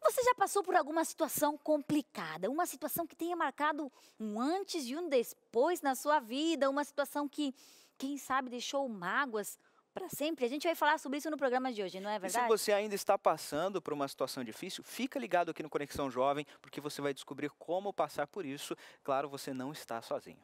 Você já passou por alguma situação complicada? Uma situação que tenha marcado um antes e um depois na sua vida? Uma situação que, quem sabe, deixou mágoas para sempre? A gente vai falar sobre isso no programa de hoje, não é E se verdade? você ainda está passando por uma situação difícil, fica ligado aqui no Conexão Jovem, porque você vai descobrir como passar por isso. Claro, você não está sozinho.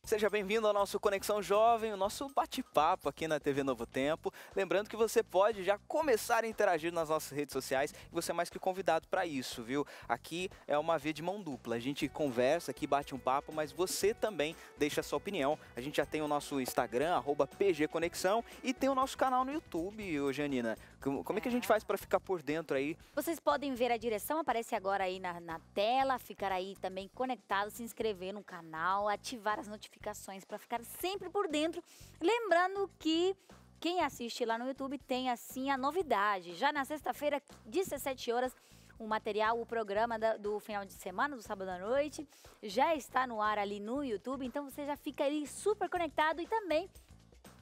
Seja bem-vindo ao nosso Conexão Jovem, o nosso bate-papo aqui na TV Novo Tempo. Lembrando que você pode já começar a interagir nas nossas redes sociais e você é mais que convidado para isso, viu? Aqui é uma via de mão dupla. A gente conversa aqui, bate um papo, mas você também deixa a sua opinião. A gente já tem o nosso Instagram, @PGConexão, e tem o nosso canal no YouTube, ô Janina. Como é que a gente faz para ficar por dentro aí? Vocês podem ver a direção, aparece agora aí na tela, ficar aí também conectado, se inscrever no canal, ativar as notificações para ficar sempre por dentro. Lembrando que quem assiste lá no YouTube tem assim a novidade. Já na sexta-feira, 17 horas, o material, o programa do final de semana, do sábado à noite, já está no ar ali no YouTube. Então você já fica ali super conectado e também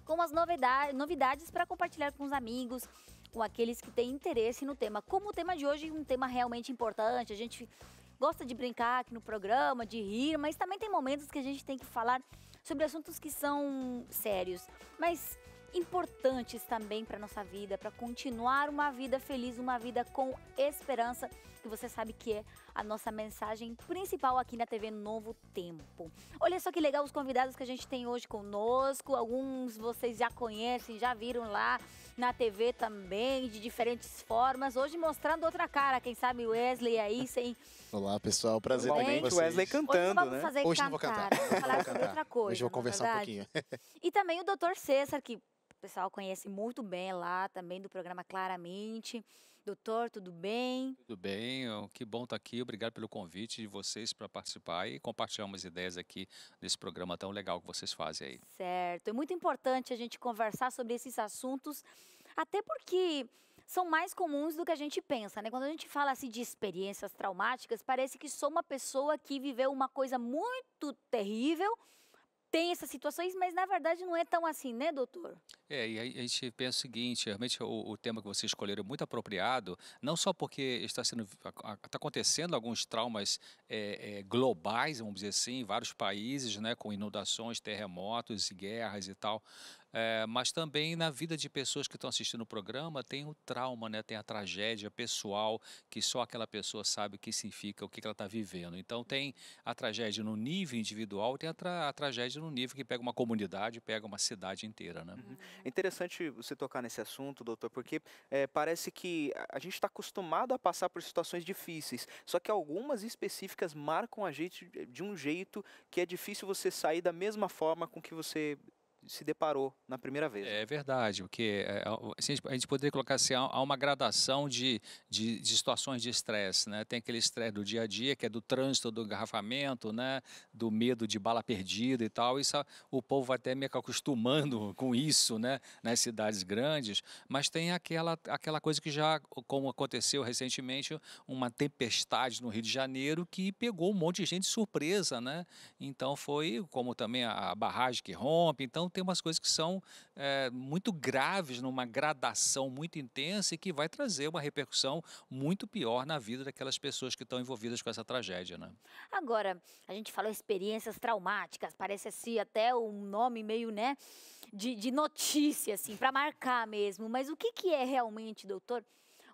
com as novidades para compartilhar com os amigos, com aqueles que têm interesse no tema. Como o tema de hoje é um tema realmente importante, a gente gosta de brincar aqui no programa, de rir, mas também tem momentos que a gente tem que falar sobre assuntos que são sérios, mas importantes também para nossa vida, para continuar uma vida feliz, uma vida com esperança, que você sabe que é a nossa mensagem principal aqui na TV Novo Tempo. Olha só que legal os convidados que a gente tem hoje conosco, alguns vocês já conhecem, já viram lá na TV também, de diferentes formas, hoje mostrando outra cara, quem sabe o Wesley aí, sem... Olá, pessoal, prazer estar com Normalmente o vocês. Wesley Hoje não cantando, vamos né? fazer Hoje não vou cantar, cantar. vamos falar sobre outra coisa. Hoje eu vou não é conversar um verdade? pouquinho. E também o Dr. César, que o pessoal conhece muito bem lá, também do programa Claramente. Doutor, tudo bem? Tudo bem, que bom estar aqui. Obrigado pelo convite de vocês para participar e compartilhar umas ideias aqui nesse programa tão legal que vocês fazem aí. Certo. É muito importante a gente conversar sobre esses assuntos, até porque são mais comuns do que a gente pensa, né? Quando a gente fala assim de experiências traumáticas, parece que sou uma pessoa que viveu uma coisa muito terrível, tem essas situações, mas na verdade não é tão assim, né, doutor? E aí a gente pensa o seguinte, realmente o tema que vocês escolheram é muito apropriado, não só porque está acontecendo alguns traumas globais, vamos dizer assim, em vários países, né, com inundações, terremotos e guerras e tal, mas também na vida de pessoas que estão assistindo o programa tem o trauma, né, tem a tragédia pessoal, que só aquela pessoa sabe o que significa, o que ela está vivendo. Então tem a tragédia no nível individual, tem a tragédia no nível que pega uma comunidade, pega uma cidade inteira, né? É interessante você tocar nesse assunto, doutor, porque parece que a gente está acostumado a passar por situações difíceis, só que algumas específicas marcam a gente de um jeito que é difícil você sair da mesma forma com que você se deparou na primeira vez. É verdade, porque assim, a gente poderia colocar assim, há uma gradação de situações de estresse, né? Tem aquele estresse do dia a dia, que é do trânsito, do engarrafamento, né? Do medo de bala perdida e tal. Isso, o povo vai até meio que acostumando com isso, né? Nas cidades grandes, mas tem aquela coisa que já, como aconteceu recentemente, uma tempestade no Rio de Janeiro que pegou um monte de gente de surpresa, né? Então foi como também a barragem que rompe, então tem umas coisas que são muito graves, numa gradação muito intensa e que vai trazer uma repercussão muito pior na vida daquelas pessoas que estão envolvidas com essa tragédia, né? Agora, a gente falou experiências traumáticas, parece assim até um nome meio, né, de notícia, assim, para marcar mesmo. Mas o que que é realmente, doutor,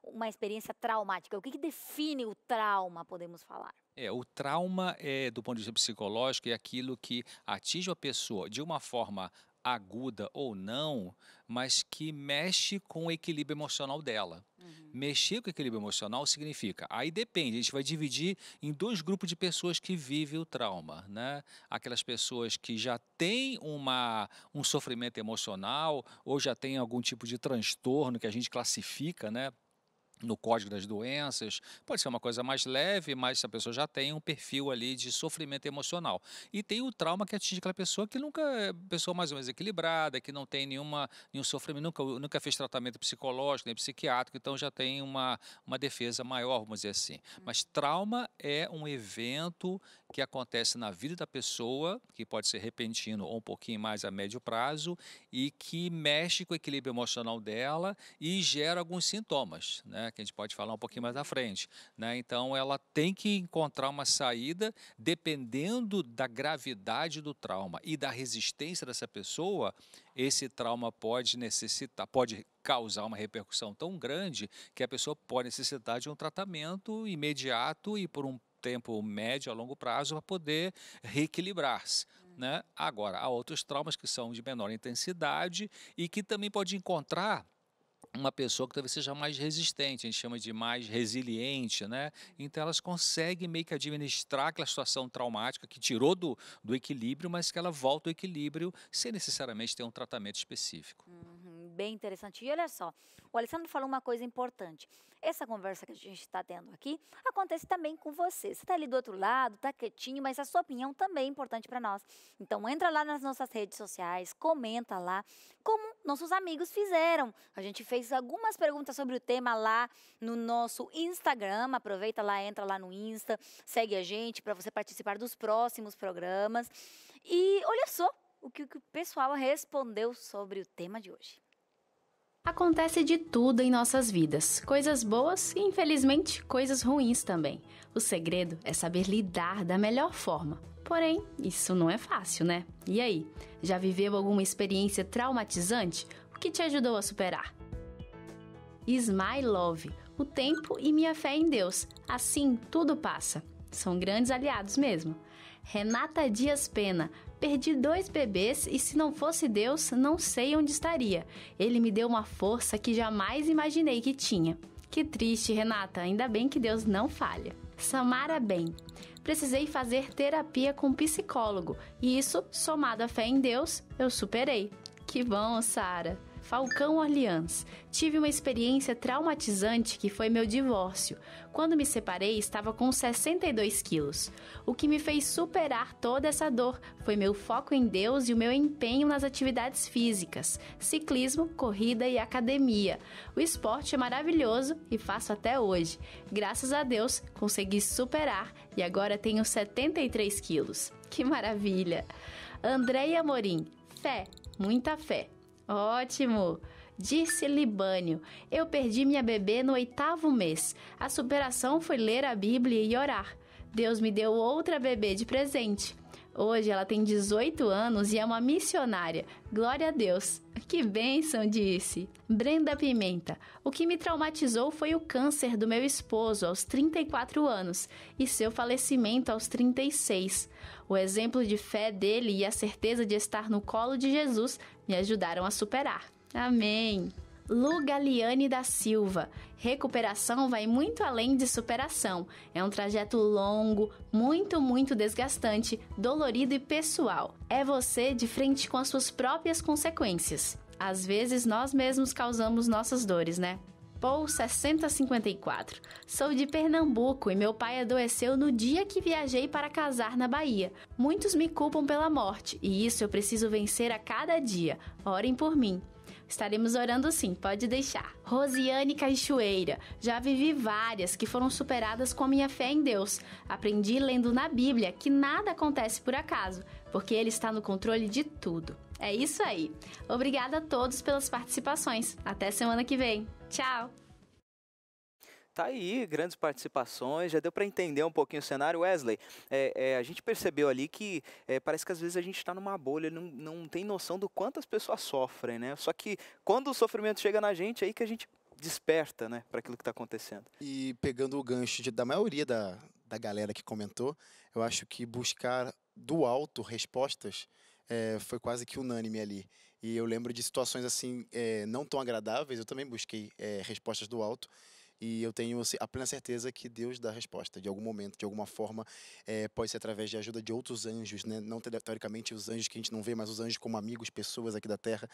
uma experiência traumática? O que que define o trauma, podemos falar? O trauma, do ponto de vista psicológico, é aquilo que atinge a pessoa de uma forma aguda ou não, mas que mexe com o equilíbrio emocional dela. Mexer com o equilíbrio emocional significa, aí depende, a gente vai dividir em dois grupos de pessoas que vivem o trauma, né? Aquelas pessoas que já têm um sofrimento emocional ou já têm algum tipo de transtorno que a gente classifica, né? no código das doenças, pode ser uma coisa mais leve, mas a pessoa já tem um perfil ali de sofrimento emocional. E tem o trauma que atinge aquela pessoa que nunca é pessoa mais ou menos equilibrada, que não tem nenhum sofrimento, nunca fez tratamento psicológico, nem psiquiátrico, então já tem uma defesa maior, vamos dizer assim. Mas trauma é um evento que acontece na vida da pessoa, que pode ser repentino ou um pouquinho mais a médio prazo, e que mexe com o equilíbrio emocional dela e gera alguns sintomas, né, que a gente pode falar um pouquinho mais à frente, né? Então, ela tem que encontrar uma saída dependendo da gravidade do trauma e da resistência dessa pessoa. Esse trauma pode causar uma repercussão tão grande que a pessoa pode necessitar de um tratamento imediato e por um tempo médio a longo prazo para poder reequilibrar-se, né? Agora, há outros traumas que são de menor intensidade e que também pode encontrar uma pessoa que talvez seja mais resistente, a gente chama de mais resiliente, né? Então elas conseguem meio que administrar aquela situação traumática que tirou do equilíbrio, mas que ela volta ao equilíbrio sem necessariamente ter um tratamento específico. Bem interessante. E olha só, o Alessandro falou uma coisa importante. Essa conversa que a gente está tendo aqui acontece também com você. Você está ali do outro lado, está quietinho, mas a sua opinião também é importante para nós. Então entra lá nas nossas redes sociais, comenta lá, como nossos amigos fizeram. A gente fez algumas perguntas sobre o tema lá no nosso Instagram. Aproveita lá, entra lá no Insta, segue a gente para você participar dos próximos programas. E olha só o que o pessoal respondeu sobre o tema de hoje. Acontece de tudo em nossas vidas, coisas boas e, infelizmente, coisas ruins também. O segredo é saber lidar da melhor forma. Porém, isso não é fácil, né? E aí, já viveu alguma experiência traumatizante? O que te ajudou a superar? Smile Love, o tempo e minha fé em Deus. Assim, tudo passa. São grandes aliados mesmo. Renata Dias Pena, perdi 2 bebês e se não fosse Deus, não sei onde estaria. Ele me deu uma força que jamais imaginei que tinha. Que triste, Renata, ainda bem que Deus não falha. Samara Bem, precisei fazer terapia com psicólogo e isso, somado à fé em Deus, eu superei. Que bom, Sara. Falcão Orleans. Tive uma experiência traumatizante que foi meu divórcio. Quando me separei, estava com 62 quilos. O que me fez superar toda essa dor foi meu foco em Deus e o meu empenho nas atividades físicas, ciclismo, corrida e academia. O esporte é maravilhoso e faço até hoje. Graças a Deus, consegui superar e agora tenho 73 quilos. Que maravilha! Andréia Morim. Fé, muita fé. Ótimo! Dirce Libânio, eu perdi minha bebê no 8º mês. A superação foi ler a Bíblia e orar. Deus me deu outra bebê de presente. Hoje ela tem 18 anos e é uma missionária. Glória a Deus! Que bênção, Dirce! Brenda Pimenta, o que me traumatizou foi o câncer do meu esposo aos 34 anos e seu falecimento aos 36. O exemplo de fé dele e a certeza de estar no colo de Jesus me ajudaram a superar. Amém! Lu Galiane da Silva. Recuperação vai muito além de superação. É um trajeto longo, muito desgastante, dolorido e pessoal. É você de frente com as suas próprias consequências. Às vezes nós mesmos causamos nossas dores, né? Paul 6054. Sou de Pernambuco e meu pai adoeceu no dia que viajei para casar na Bahia. Muitos me culpam pela morte e isso eu preciso vencer a cada dia. Orem por mim. Estaremos orando sim, pode deixar. Rosiane Cachoeira. Já vivi várias que foram superadas com a minha fé em Deus. Aprendi lendo na Bíblia que nada acontece por acaso, porque Ele está no controle de tudo. É isso aí. Obrigada a todos pelas participações. Até semana que vem. Tchau! Tá aí, grandes participações, já deu para entender um pouquinho o cenário. Wesley, a gente percebeu ali que parece que às vezes a gente está numa bolha, não tem noção do quanto as pessoas sofrem, né? Só que quando o sofrimento chega na gente, é aí que a gente desperta, né, para aquilo que está acontecendo. E pegando o gancho da maioria da galera que comentou, eu acho que buscar do alto respostas foi quase que unânime ali. E eu lembro de situações assim não tão agradáveis, eu também busquei respostas do alto. E eu tenho a plena certeza que Deus dá a resposta, de algum momento, de alguma forma, pode ser através de ajuda de outros anjos, né? Não teoricamente os anjos que a gente não vê, mas os anjos como amigos, pessoas aqui da Terra,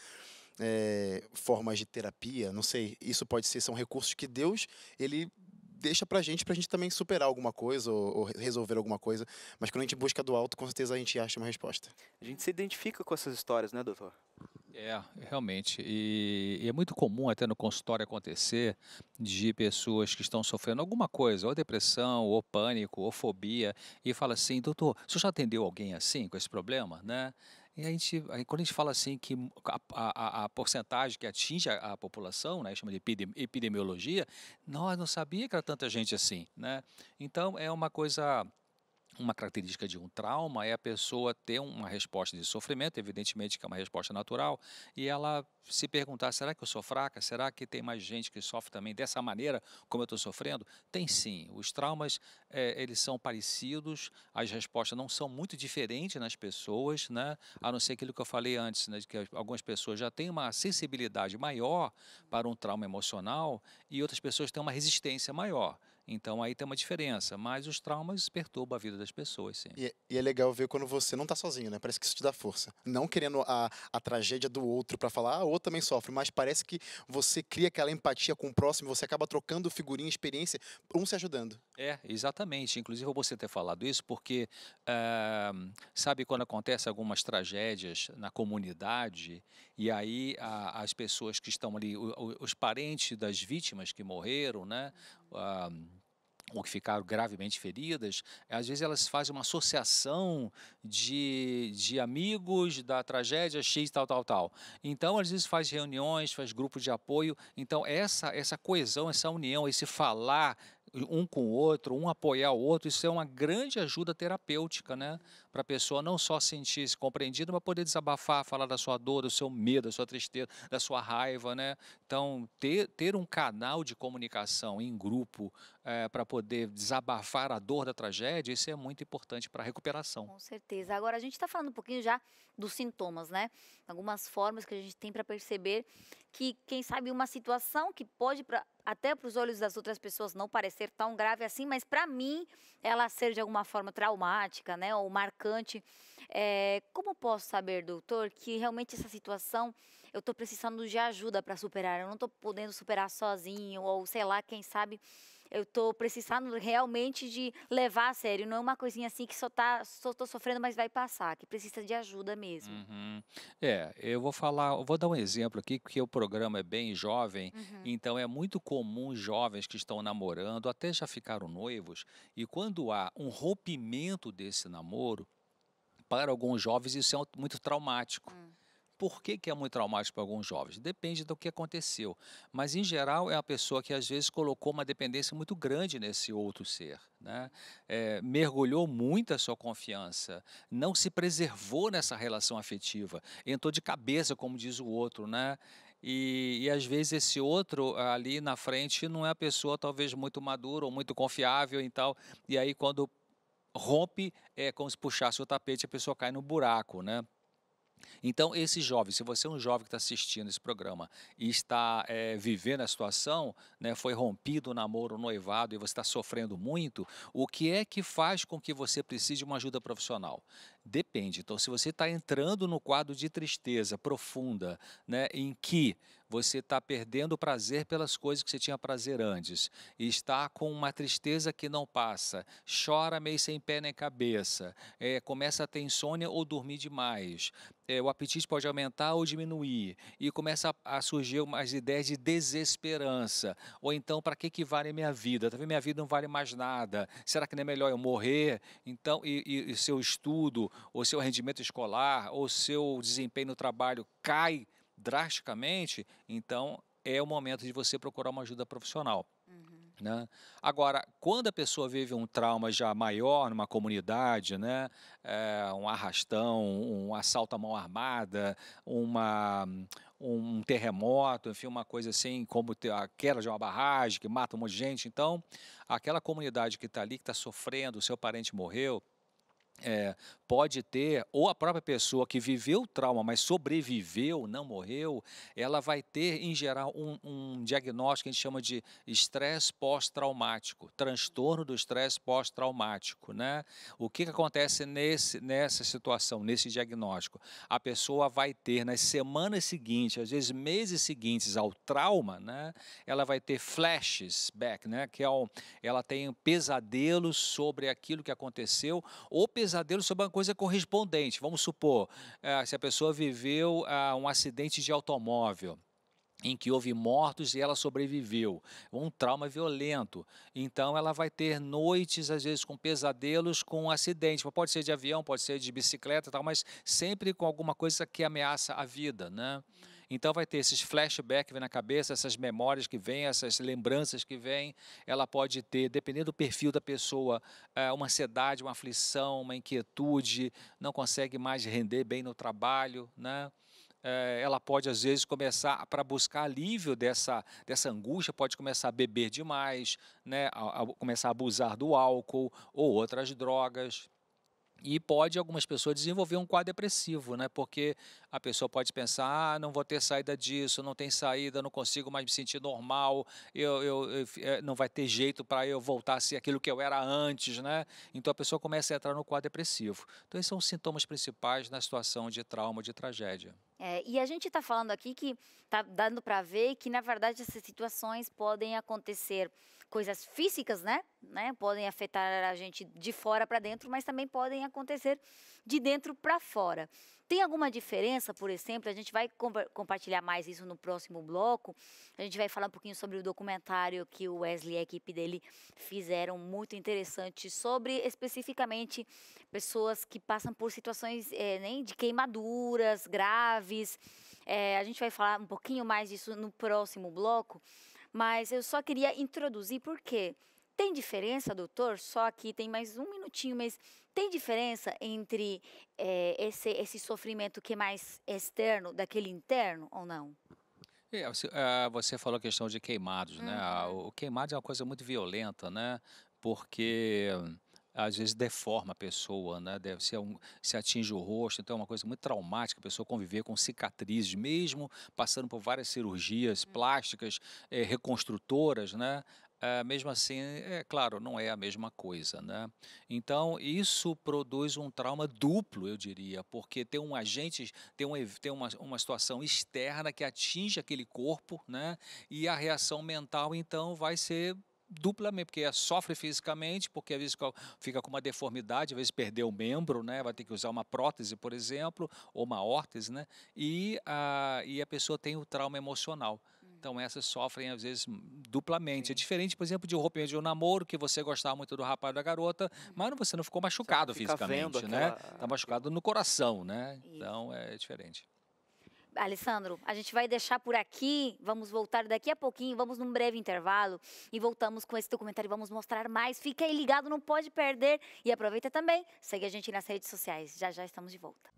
formas de terapia, não sei, isso pode ser, são recursos que Deus, ele deixa pra gente também superar alguma coisa ou resolver alguma coisa, mas quando a gente busca do alto, com certeza a gente acha uma resposta. A gente se identifica com essas histórias, né, doutor? Realmente. E é muito comum até no consultório acontecer de pessoas que estão sofrendo alguma coisa, ou depressão, ou pânico, ou fobia, e fala assim, doutor, o senhor já atendeu alguém assim, com esse problema, né? E aí quando a gente fala assim que a porcentagem que atinge a população, né, chama de epidemiologia, nós não sabia que era tanta gente assim, né? Então é uma coisa. Uma característica de um trauma é a pessoa ter uma resposta de sofrimento, evidentemente que é uma resposta natural, e ela se perguntar, será que eu sou fraca? Será que tem mais gente que sofre também dessa maneira como eu estou sofrendo? Tem sim. Os traumas, eles são parecidos, as respostas não são muito diferentes nas pessoas, né? A não ser aquilo que eu falei antes, né? De que algumas pessoas já têm uma sensibilidade maior para um trauma emocional e outras pessoas têm uma resistência maior. Então aí tem uma diferença, mas os traumas perturbam a vida das pessoas, sim. E é legal ver quando você não tá sozinho, né? Parece que isso te dá força. Não querendo a tragédia do outro para falar, o outro também sofre, mas parece que você cria aquela empatia com o próximo, você acaba trocando figurinha, experiência, um se ajudando. Exatamente. Inclusive você ter falado isso porque, sabe quando acontece algumas tragédias na comunidade e aí as pessoas que estão ali, os parentes das vítimas que morreram, né? Ou que ficaram gravemente feridas, às vezes elas fazem uma associação de amigos da tragédia X, tal, tal, tal. Então, às vezes faz reuniões, faz grupos de apoio. Então, essa coesão, essa união, esse falar um com o outro, um apoiar o outro, isso é uma grande ajuda terapêutica, né? Para a pessoa não só sentir-se compreendida, mas poder desabafar, falar da sua dor, do seu medo, da sua tristeza, da sua raiva, né? Então, ter um canal de comunicação em grupo para poder desabafar a dor da tragédia, isso é muito importante para a recuperação. Com certeza. Agora, a gente está falando um pouquinho já dos sintomas, né? Algumas formas que a gente tem para perceber que, quem sabe, uma situação que pode, até para os olhos das outras pessoas, não parecer tão grave assim, mas para mim, ela ser de alguma forma traumática, né? Ou marcante. Como posso saber, doutor, que realmente essa situação eu estou precisando de ajuda para superar? Eu não estou podendo superar sozinho, ou sei lá, quem sabe eu estou precisando realmente de levar a sério. Não é uma coisinha assim que só estou sofrendo, mas vai passar, que precisa de ajuda mesmo. Uhum. Eu vou dar um exemplo aqui, porque o programa é bem jovem, então é muito comum jovens que estão namorando, até já ficaram noivos, e quando há um rompimento desse namoro, para alguns jovens isso é muito traumático. Por que é muito traumático para alguns jovens? Depende do que aconteceu. Mas, em geral, é a pessoa que, às vezes, colocou uma dependência muito grande nesse outro ser, né? Mergulhou muito a sua confiança, não se preservou nessa relação afetiva, entrou de cabeça, como diz o outro, né? E às vezes, esse outro ali na frente não é a pessoa, talvez, muito madura ou muito confiável e tal. E aí, quando rompe, é como se puxasse o tapete e a pessoa cai no buraco, né? Então, esse jovem, se você é um jovem que está assistindo esse programa e está vivendo a situação, né, foi rompido o namoro, o noivado e você está sofrendo muito, o que é que faz com que você precise de uma ajuda profissional? Depende. Então, se você está entrando no quadro de tristeza profunda, né, em que você está perdendo o prazer pelas coisas que você tinha prazer antes, e está com uma tristeza que não passa, chora meio sem pé nem cabeça, começa a ter insônia ou dormir demais, o apetite pode aumentar ou diminuir, e começa a surgir umas ideias de desesperança, ou então, para que vale a minha vida? Talvez minha vida não vale mais nada, será que não é melhor eu morrer? Então, e seu estudo, ou seu rendimento escolar, ou seu desempenho no trabalho cai drasticamente, então é o momento de você procurar uma ajuda profissional. Né? Agora, quando a pessoa vive um trauma já maior numa comunidade, né? Um arrastão, um assalto à mão armada, um terremoto, enfim, uma coisa assim, como a queda de uma barragem que mata um monte de gente, então aquela comunidade que está ali, que está sofrendo, o seu parente morreu, pode ter, ou a própria pessoa que viveu o trauma, mas sobreviveu, não morreu, ela vai ter, em geral, um diagnóstico que a gente chama de estresse pós-traumático, transtorno do estresse pós-traumático, né? O que acontece nessa situação, nesse diagnóstico? A pessoa vai ter, nas semanas seguintes, às vezes meses seguintes ao trauma, né? Ela vai ter flashback, né? Que ela tem pesadelos sobre aquilo que aconteceu, ou pesadelos sobre uma coisa correspondente. Vamos supor, se a pessoa viveu um acidente de automóvel, em que houve mortos e ela sobreviveu, um trauma violento. Então, ela vai ter noites, às vezes, com pesadelos com acidente. Pode ser de avião, pode ser de bicicleta, tal, mas sempre com alguma coisa que ameaça a vida, né? Então, vai ter esses flashbacks que vêm na cabeça, essas memórias que vêm, essas lembranças que vêm. Ela pode ter, dependendo do perfil da pessoa, uma ansiedade, uma aflição, uma inquietude, não consegue mais render bem no trabalho, né? Ela pode, às vezes, começar, para buscar alívio dessa angústia, pode começar a beber demais, né? Começar a abusar do álcool ou outras drogas. E pode algumas pessoas desenvolver um quadro depressivo, né? Porque a pessoa pode pensar, não vou ter saída disso, não tem saída, não consigo mais me sentir normal, não vai ter jeito para eu voltar a ser aquilo que eu era antes, né? Então a pessoa começa a entrar no quadro depressivo. Então esses são os sintomas principais na situação de trauma, de tragédia. E a gente está falando aqui que está dando para ver que, na verdade, essas situações podem acontecer, coisas físicas, né? Podem afetar a gente de fora para dentro, mas também podem acontecer de dentro para fora. Tem alguma diferença, por exemplo, a gente vai compartilhar mais isso no próximo bloco, a gente vai falar um pouquinho sobre o documentário que o Wesley e a equipe dele fizeram, muito interessante, sobre especificamente pessoas que passam por situações de queimaduras graves. A gente vai falar um pouquinho mais disso no próximo bloco, mas eu só queria introduzir porque tem diferença, doutor? Só aqui tem mais um minutinho, mas tem diferença entre esse sofrimento que é mais externo daquele interno ou não? Você falou a questão de queimados, né? O queimado é uma coisa muito violenta, né? Porque às vezes deforma a pessoa, né? Se atinge o rosto, então é uma coisa muito traumática a pessoa conviver com cicatrizes, mesmo passando por várias cirurgias plásticas, reconstrutoras, né? Mesmo assim, claro, não é a mesma coisa, né? Então, isso produz um trauma duplo, eu diria, porque tem um agente, tem uma situação externa que atinge aquele corpo, né? E a reação mental, então, vai ser duplamente, porque sofre fisicamente, porque às vezes fica com uma deformidade, às vezes perdeu o membro, né? Vai ter que usar uma prótese, por exemplo, ou uma órtese, né? E a pessoa tem o trauma emocional. Então, essas sofrem, às vezes, duplamente. Sim. É diferente, por exemplo, de um rompimento de um namoro, que você gostava muito do rapaz ou da garota, mas você não ficou machucado fisicamente, né? Está machucado no coração, né? Então, é diferente. Alessandro, a gente vai deixar por aqui, vamos voltar daqui a pouquinho, vamos num breve intervalo e voltamos com esse documentário, vamos mostrar mais. Fica aí ligado, não pode perder e aproveita também, segue a gente nas redes sociais, já já estamos de volta.